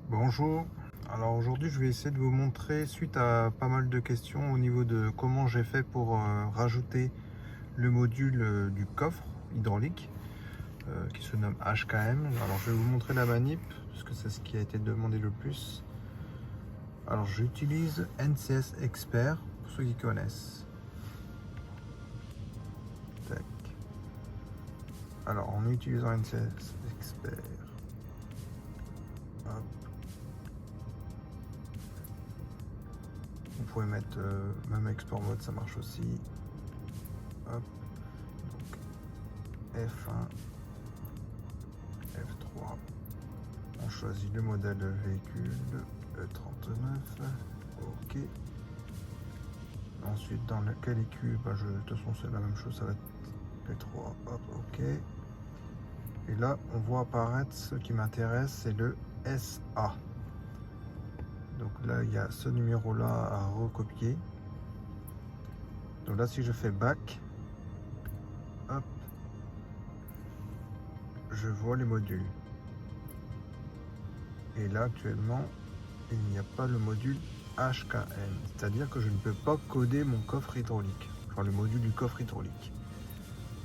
Bonjour, alors aujourd'hui je vais essayer de vous montrer, suite à pas mal de questions au niveau de comment j'ai fait pour rajouter le module du coffre hydraulique qui se nomme HKM. Alors je vais vous montrer la manip parce que c'est ce qui a été demandé le plus. Alors j'utilise NCS Expert pour ceux qui connaissent. Tac. Alors en utilisant NCS Expert, hop. Vous pouvez mettre même export mode, ça marche aussi. Hop. Donc F1, F3. On choisit le modèle de véhicule, le E39. OK. Ensuite, dans lequel EQ, de toute façon, c'est la même chose, ça va être P3. Hop, OK. Et là, on voit apparaître ce qui m'intéresse, c'est le SA. Donc là, il y a ce numéro-là à recopier. Donc là, si je fais back, hop, je vois les modules. Et là, actuellement, il n'y a pas le module HKM. C'est-à-dire que je ne peux pas coder mon coffre hydraulique. Enfin, le module du coffre hydraulique.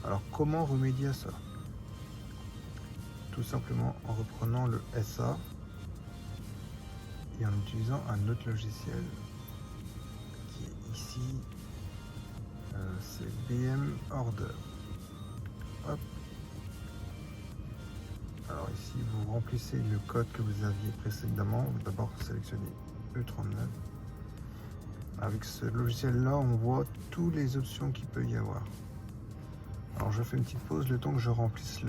Alors, comment remédier à ça? Tout simplement en reprenant le SA et en utilisant un autre logiciel qui est ici. C'est BM Order. Hop. Alors ici, vous remplissez le code que vous aviez précédemment. D'abord, sélectionnez E39. Avec ce logiciel-là, on voit toutes les options qu'il peut y avoir. Alors, je fais une petite pause le temps que je remplisse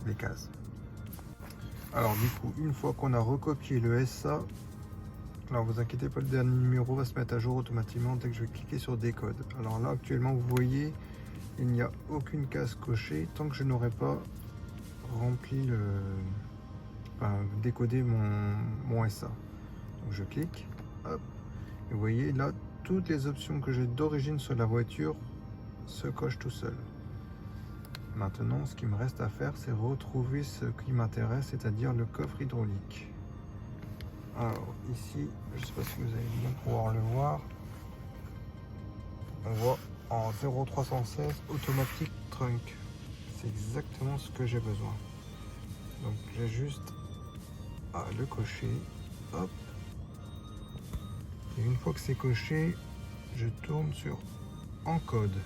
les cases. Alors, du coup, une fois qu'on a recopié le SA, alors vous inquiétez pas, le dernier numéro va se mettre à jour automatiquement dès que je vais cliquer sur décode. Alors là, actuellement, vous voyez, il n'y a aucune case cochée tant que je n'aurai pas rempli décodé mon SA. Donc je clique, hop, et vous voyez là, toutes les options que j'ai d'origine sur la voiture se cochent tout seul. Maintenant, ce qui me reste à faire, c'est retrouver ce qui m'intéresse, c'est-à-dire le coffre hydraulique. Alors ici, je ne sais pas si vous allez bien pouvoir le voir, on voit en 0316 automatique trunk. C'est exactement ce que j'ai besoin. Donc j'ai juste à le cocher, hop. Et une fois que c'est coché, je tourne sur encode.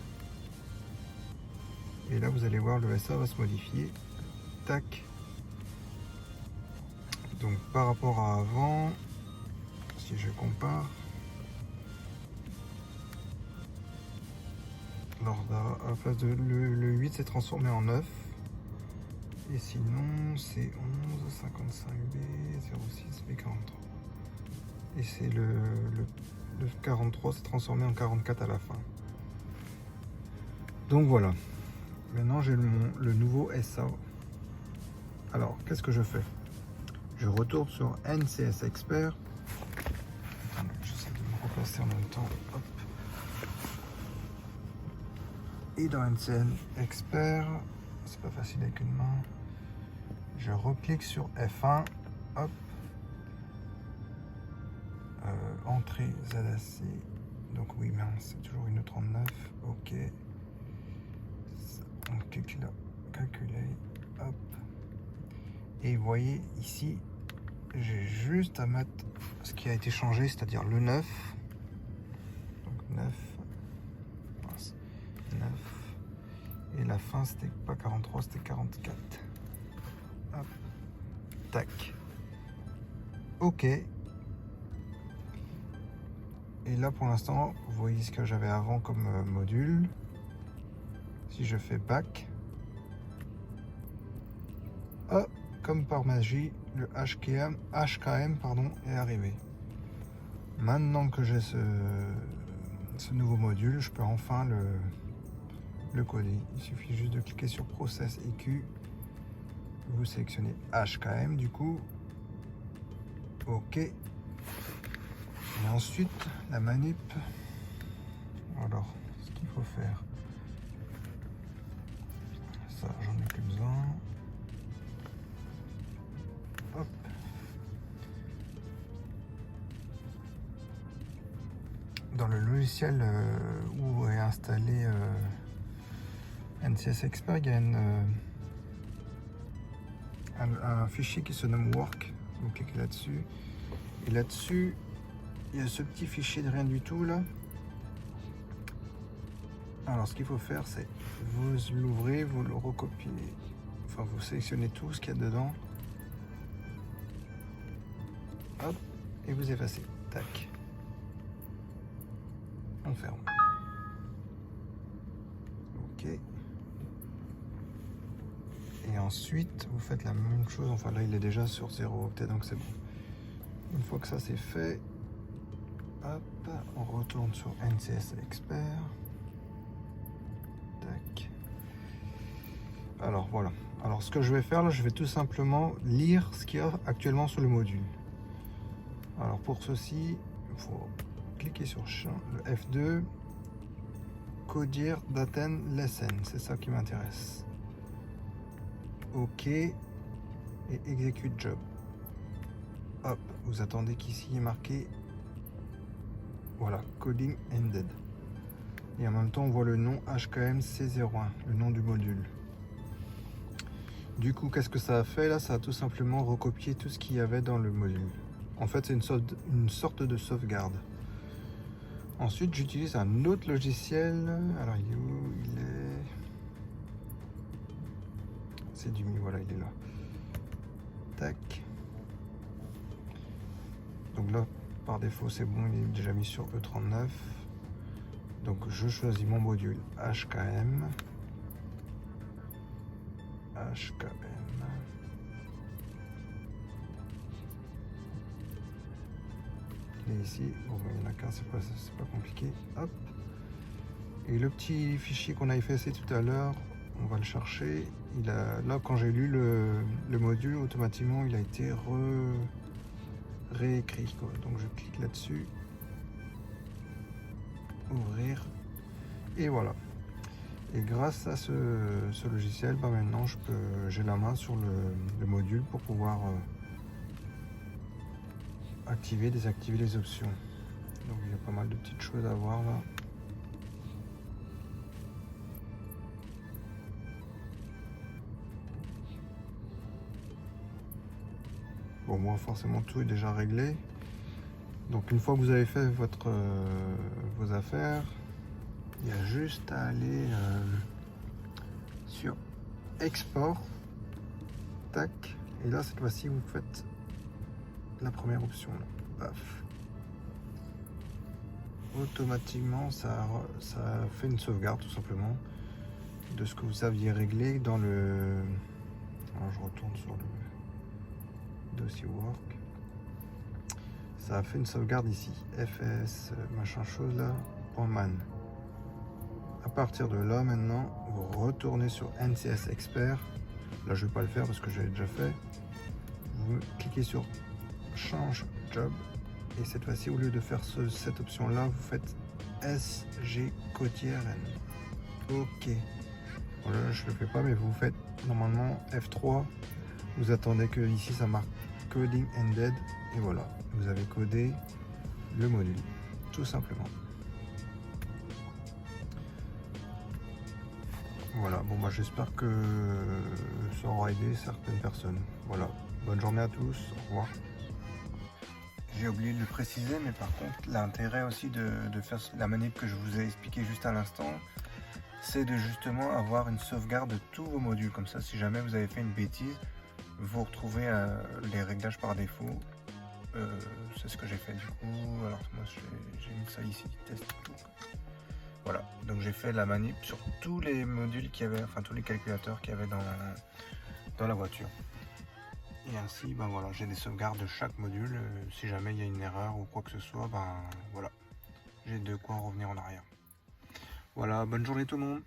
Et là, vous allez voir, le SA va se modifier. Tac. Donc par rapport à avant, si je compare, alors à la place de le 8 s'est transformé en 9. Et sinon, c'est 11, 55B, 06, B43. Et c'est le 43 s'est transformé en 44 à la fin. Donc voilà. Maintenant, j'ai le nouveau SA. Alors, qu'est-ce que je fais? Je retourne sur NCS Expert. Attendez, j'essaie de me replacer en même temps. Hop. Et dans NCS Expert, c'est pas facile avec une main. Je reclique sur F1. Hop. Entrée ZAC. Donc oui, mais c'est toujours une 39. OK. On clique là. Calculer. Hop. Et vous voyez ici, j'ai juste à mettre ce qui a été changé, c'est-à-dire le 9. Donc 9. 9. Et la fin, c'était pas 43, c'était 44. Hop. Tac. OK. Et là, pour l'instant, vous voyez ce que j'avais avant comme module. Si je fais back, hop, comme par magie, le HKM est arrivé. Maintenant que j'ai ce nouveau module, je peux enfin le coder. Il suffit juste de cliquer sur Process EQ. Vous sélectionnez HKM du coup. OK. Et ensuite, la manip. Alors, ce qu'il faut faire. Ça, j'en ai plus besoin. Hop. Dans le logiciel où est installé NCS Expert, il y a un fichier qui se nomme Work. Vous cliquez là-dessus. Et là-dessus, il y a ce petit fichier de rien du tout là. Alors, ce qu'il faut faire, c'est vous l'ouvrez, vous le recopiez. Enfin, vous sélectionnez tout ce qu'il y a dedans. Hop, et vous effacez. Tac. On ferme. OK. Et ensuite, vous faites la même chose. Enfin, là, il est déjà sur 0 octet, donc c'est bon. Une fois que ça c'est fait, hop, on retourne sur NCS Expert. Tac. Alors voilà. Alors ce que je vais faire là, je vais tout simplement lire ce qu'il y a actuellement sur le module. Alors pour ceci, il faut cliquer sur le F2, codir daten lesson, c'est ça qui m'intéresse. OK et execute job. Hop, vous attendez qu'ici il est marqué, voilà, coding ended. Et en même temps, on voit le nom HKM C01, le nom du module. Du coup, qu'est-ce que ça a fait là? Ça a tout simplement recopié tout ce qu'il y avait dans le module. En fait, c'est une sorte de sauvegarde. Ensuite, j'utilise un autre logiciel. Alors, il est où? Il est... C'est du Mi, voilà, il est là. Tac. Donc là, par défaut, c'est bon, il est déjà mis sur E39. Donc, je choisis mon module HKM. Et ici, bon, il y en a qu'un, c'est pas compliqué. Hop. Et le petit fichier qu'on a effacé tout à l'heure, on va le chercher. Là, quand j'ai lu le module, automatiquement, il a été réécrit. Donc, je clique là-dessus. Ouvrir. Et voilà. Et grâce à ce logiciel, maintenant, j'ai la main sur le module pour pouvoir activer, désactiver les options. Donc, il y a pas mal de petites choses à voir là. Bon, moi, forcément, tout est déjà réglé. Donc, une fois que vous avez fait vos affaires, il y a juste à aller sur Export. Tac. Et là, cette fois-ci, vous faites la première option. Là. Paf. Automatiquement, ça fait une sauvegarde, tout simplement, de ce que vous aviez réglé dans le... Alors, je retourne sur le dossier Work. Ça a fait une sauvegarde ici, fs machin chose là, .man. À partir de là, maintenant, vous retournez sur NCS Expert. Là, je vais pas le faire parce que je l'ai déjà fait. Vous cliquez sur Change Job. Et cette fois-ci, au lieu de faire cette option-là, vous faites SG CODIR-N. OK. Bon, là, je le fais pas, mais vous faites normalement F3. Vous attendez que ici, ça marque Coding Ended. Et voilà, vous avez codé le module, tout simplement. Voilà, bon bah j'espère que ça aura aidé certaines personnes. Voilà, bonne journée à tous, au revoir. J'ai oublié de le préciser, mais par contre, l'intérêt aussi de faire la manip que je vous ai expliqué juste à l'instant, c'est de justement avoir une sauvegarde de tous vos modules. Comme ça, si jamais vous avez fait une bêtise, vous retrouvez les réglages par défaut. C'est ce que j'ai fait du coup. Alors moi j'ai mis ça ici, test tout. Voilà, donc j'ai fait la manip sur tous les modules qu'il y avait, enfin tous les calculateurs qu'il y avait dans la voiture. Et ainsi, ben voilà, j'ai des sauvegardes de chaque module. Si jamais il y a une erreur ou quoi que ce soit, ben voilà, j'ai j'ai de quoi revenir en arrière. Voilà, bonne journée tout le monde.